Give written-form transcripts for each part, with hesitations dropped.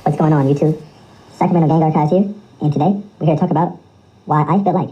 What's going on, YouTube? Sacramento Gang Archives here, and today we're here to talk about why I feel like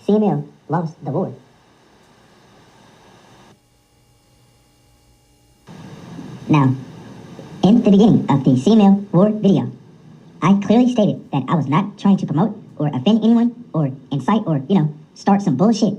CML lost the war. Now, in the beginning of the CML war video, I clearly stated that I was not trying to promote or offend anyone or incite or, start some bullshit.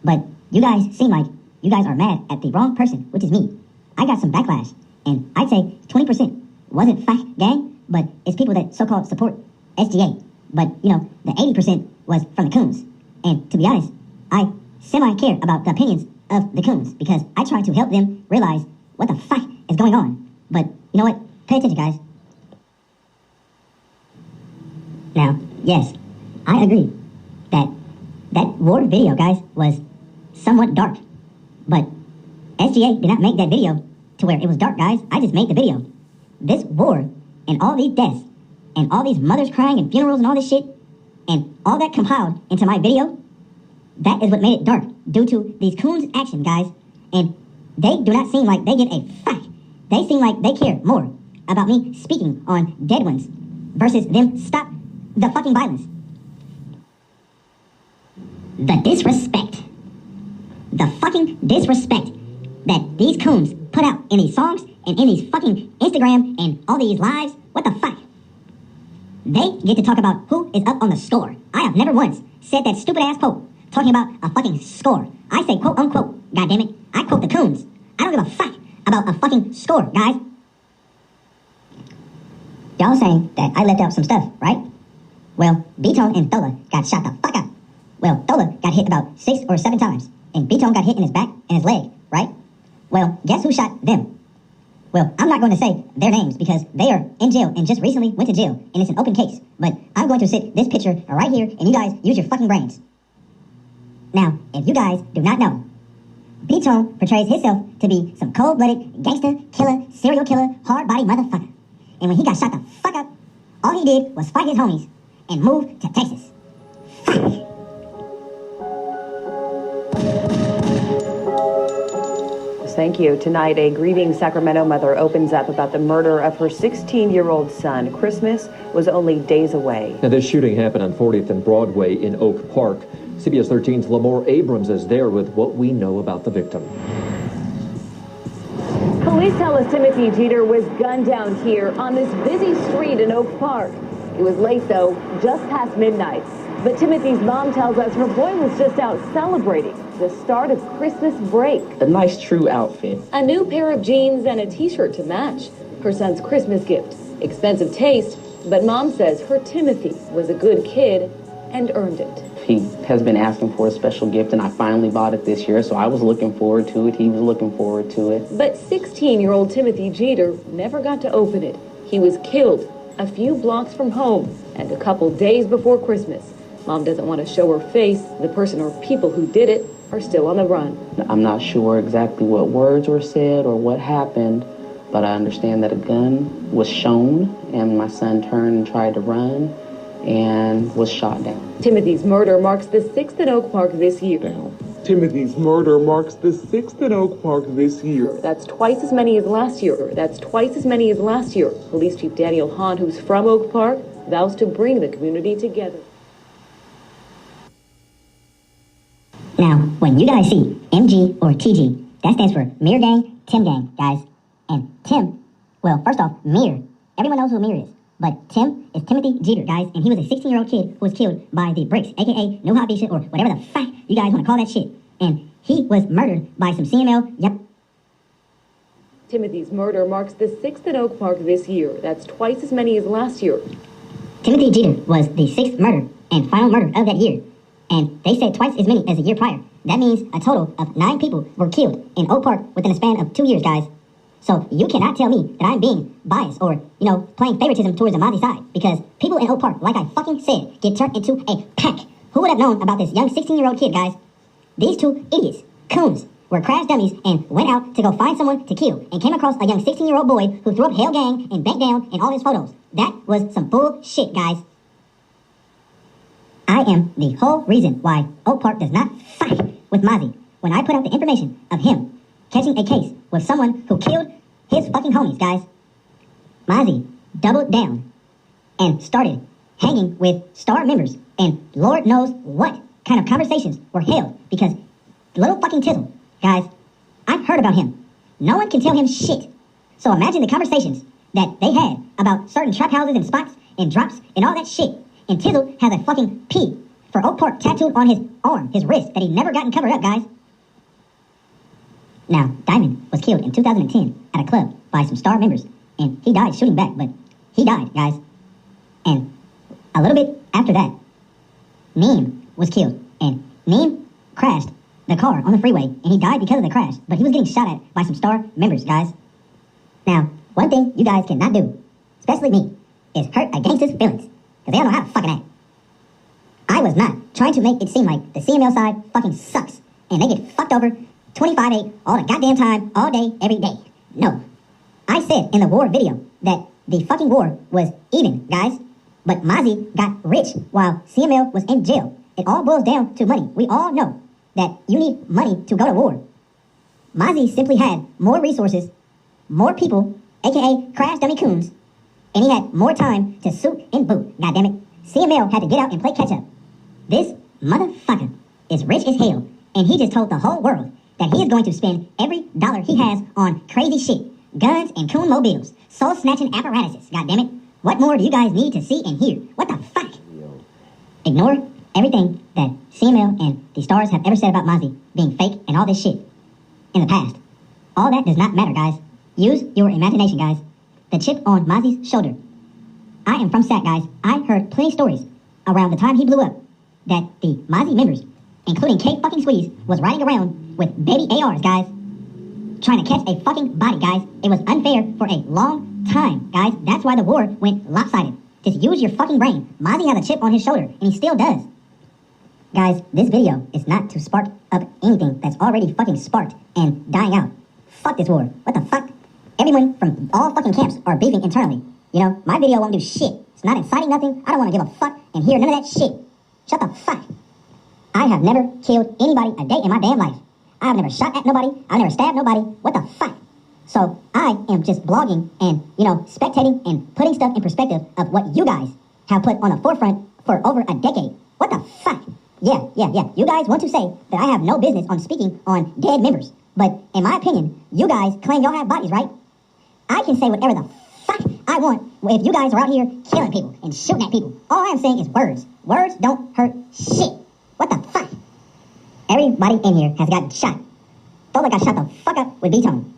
But you guys seem like you guys are mad at the wrong person, which is me. I got some backlash, and I'd say 20% wasn't FAC gang, but it's people that so-called support SGA. But, the 80% was from the coons. And to be honest, I semi-care about the opinions of the coons because I try to help them realize what the fuck is going on. But you know what? Pay attention, guys. Now, yes, I agree that war video, guys, was somewhat dark. But SGA did not make that video to where it was dark, guys. I just made the video. This war and all these deaths and all these mothers crying and funerals and all this shit and all that compiled into my video, that is what made it dark due to these coons' action, guys. And they do not seem like they give a fuck. They seem like they care more about me speaking on dead ones versus them stop the fucking violence. The disrespect. The fucking disrespect that these coons put out in these songs and in these fucking Instagram and all these lives. What the fuck? They get to talk about who is up on the score. I have never once said that stupid ass quote talking about a fucking score. I say quote unquote, goddammit. I quote the coons. I don't give a fuck about a fucking score, guys. Y'all saying that I left out some stuff, right? Well, B-Tone and Thola got shot the fuck up. Well, Thola got hit about 6 or 7 times. And B-Tone got hit in his back and his leg, right? Well, guess who shot them? Well, I'm not going to say their names because they are in jail and just recently went to jail. And it's an open case. But I'm going to sit this picture right here and you guys use your fucking brains. Now, if you guys do not know, B-Tone portrays himself to be some cold-blooded, gangster, killer, serial killer, hard-body motherfucker. And when he got shot the fuck up, all he did was fight his homies and move to Texas. Fuck. Thank you. Tonight, a grieving Sacramento mother opens up about the murder of her 16-year-old son. Christmas was only days away. Now, this shooting happened on 40th and Broadway in Oak Park. CBS 13's Lamore Abrams is there with what we know about the victim. Police tell us Timothy Jeter was gunned down here on this busy street in Oak Park. It was late, though, just past midnight. But Timothy's mom tells us her boy was just out celebrating the start of Christmas break. A nice, true outfit. A new pair of jeans and a t-shirt to match. Her son's Christmas gift. Expensive taste, but mom says her Timothy was a good kid and earned it. He has been asking for a special gift, and I finally bought it this year, so I was looking forward to it. He was looking forward to it. But 16-year-old Timothy Jeter never got to open it. He was killed a few blocks from home and a couple days before Christmas. Mom doesn't want to show her face. The person or people who did it are still on the run. I'm not sure exactly what words were said or what happened, but I understand that a gun was shown, and my son turned and tried to run and was shot down. Timothy's murder marks the 6th in Oak Park this year. Timothy's murder marks the 6th in Oak Park this year. That's twice as many as last year. That's twice as many as last year. Police Chief Daniel Hahn, who's from Oak Park, vows to bring the community together. Now, when you guys see MG or TG, that stands for Mir Gang, Tim Gang, guys. And Tim, well, first off, Mir, everyone knows who Mir is. But Tim is Timothy Jeter, guys, and he was a 16-year-old kid who was killed by the bricks, a.k.a. No Hot Shit, or whatever the fuck you guys want to call that shit. And he was murdered by some CML, yep. Timothy's murder marks the 6th in Oak Park this year. That's twice as many as last year. Timothy Jeter was the 6th murder and final murder of that year. And they said twice as many as a year prior. That means a total of 9 people were killed in Oak Park within a span of 2 years, guys. So you cannot tell me that I'm being biased or, playing favoritism towards the Mozzie side. Because people in Oak Park, like I fucking said, get turned into a pack. Who would have known about this young 16-year-old kid, guys? These 2 idiots, coons, were crash dummies and went out to go find someone to kill and came across a young 16-year-old boy who threw up Hell Gang and bent down in all his photos. That was some bullshit, guys. I am the whole reason why Oak Park does not fight with Mozzie when I put out the information of him catching a case with someone who killed his fucking homies, guys. Mozzie doubled down and started hanging with star members, and Lord knows what kind of conversations were held because little fucking Tizzle, guys, I've heard about him. No one can tell him shit. So imagine the conversations that they had about certain trap houses and spots and drops and all that shit. And Tizzle has a fucking P for Oak Park tattooed on his arm, his wrist, that he never gotten covered up, guys. Now, Diamond was killed in 2010 at a club by some star members, and he died shooting back, but he died, guys. And a little bit after that, Neem was killed, and Neem crashed the car on the freeway, and he died because of the crash, but he was getting shot at by some star members, guys. Now, one thing you guys cannot do, especially me, is hurt a gangster's feelings, because they don't know how to fucking act. I was not trying to make it seem like the CML side fucking sucks, and they get fucked over 25-8 all the goddamn time, all day, every day. No. I said in the war video that the fucking war was even, guys. But Mozzie got rich while CML was in jail. It all boils down to money. We all know that you need money to go to war. Mozzie simply had more resources, more people, aka Crash Dummy Coons, and he had more time to suit and boot. Goddammit. CML had to get out and play catch up. This motherfucker is rich as hell, and he just told the whole world that he is going to spend every dollar he has on crazy shit. Guns and coon mobiles, soul-snatching apparatuses, goddammit. What more do you guys need to see and hear? What the fuck? Ignore everything that CML and the stars have ever said about Mozzie being fake and all this shit in the past. All that does not matter, guys. Use your imagination, guys. The chip on Mozzie's shoulder. I am from SAC, guys. I heard plenty stories around the time he blew up that the Mozzie members, including Kate fucking Squeeze, was riding around with baby ARs, guys, trying to catch a fucking body, guys. It was unfair for a long time, guys. That's why the war went lopsided. Just use your fucking brain. Mozzie has a chip on his shoulder, and he still does. Guys, this video is not to spark up anything that's already fucking sparked and dying out. Fuck this war. What the fuck? Everyone from all fucking camps are beefing internally. You know, my video won't do shit. It's not inciting nothing. I don't want to give a fuck and hear none of that shit. Shut the fuck. I have never killed anybody a day in my damn life. I have never shot at nobody. I've never stabbed nobody. What the fuck? So I am just blogging and, you know, spectating and putting stuff in perspective of what you guys have put on the forefront for over a decade. What the fuck? Yeah. You guys want to say that I have no business on speaking on dead members. But in my opinion, you guys claim y'all have bodies, right? I can say whatever the fuck I want if you guys are out here killing people and shooting at people. All I am saying is words. Words don't hurt shit. What the fuck? Everybody in here has gotten shot. Thola got shot the fuck up with B-Tone.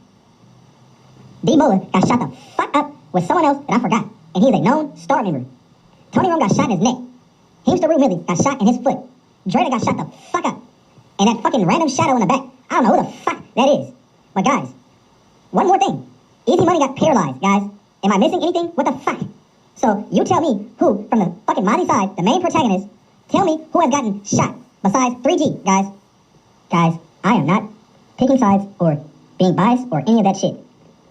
D-Mola got shot the fuck up with someone else that I forgot. And he's a known star member. Tony Rome got shot in his neck. Heemster Rue Millie got shot in his foot. Dreda got shot the fuck up. And that fucking random shadow in the back, I don't know who the fuck that is. But guys, one more thing. Easy Money got paralyzed, guys. Am I missing anything? What the fuck? So you tell me who, from the fucking Mozzie side, the main protagonist, tell me who has gotten shot besides 3G, guys. Guys, I am not picking sides or being biased or any of that shit.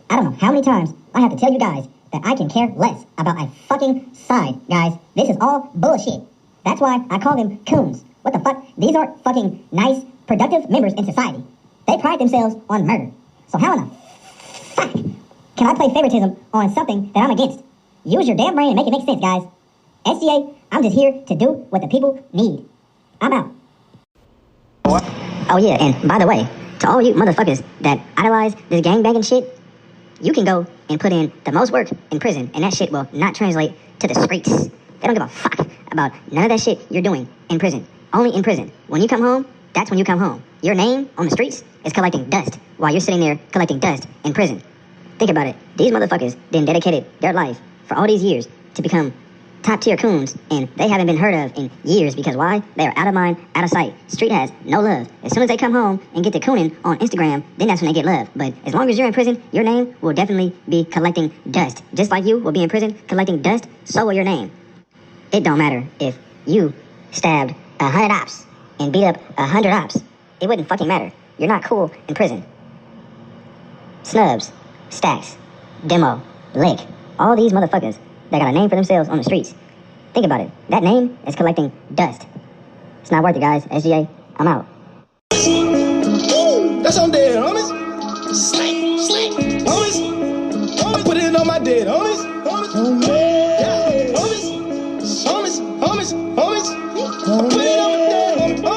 I don't know how many times I have to tell you guys that I can care less about a fucking side, guys. This is all bullshit. That's why I call them coons. What the fuck? These aren't fucking nice, productive members in society. They pride themselves on murder. So how in the fuck can I play favoritism on something that I'm against? Use your damn brain and make it make sense, guys. SGA, I'm just here to do what the people need. I'm out. Oh yeah, and by the way, to all you motherfuckers that idolize this gangbanging shit, you can go and put in the most work in prison, and that shit will not translate to the streets. They don't give a fuck about none of that shit you're doing in prison. Only in prison. When you come home, that's when you come home. Your name on the streets is collecting dust while you're sitting there collecting dust in prison. Think about it. These motherfuckers then dedicated their life for all these years to become top tier coons, and they haven't been heard of in years because why? They are out of mind, out of sight. Street has no love. As soon as they come home and get to cooning on Instagram, then that's when they get love. But as long as you're in prison, your name will definitely be collecting dust. Just like you will be in prison collecting dust, so will your name. It don't matter if you stabbed 100 ops and beat up 100 ops. It wouldn't fucking matter. You're not cool in prison. Snubs, Stacks, Demo, Lick, all these motherfuckers that got a name for themselves on the streets. Think about it. That name is collecting dust. It's not worth it, guys. SGA, I'm out. That's on dead, homies. Slick, homies. I put it on my dead, homies. homies, homies, homies, homies. Put it on down.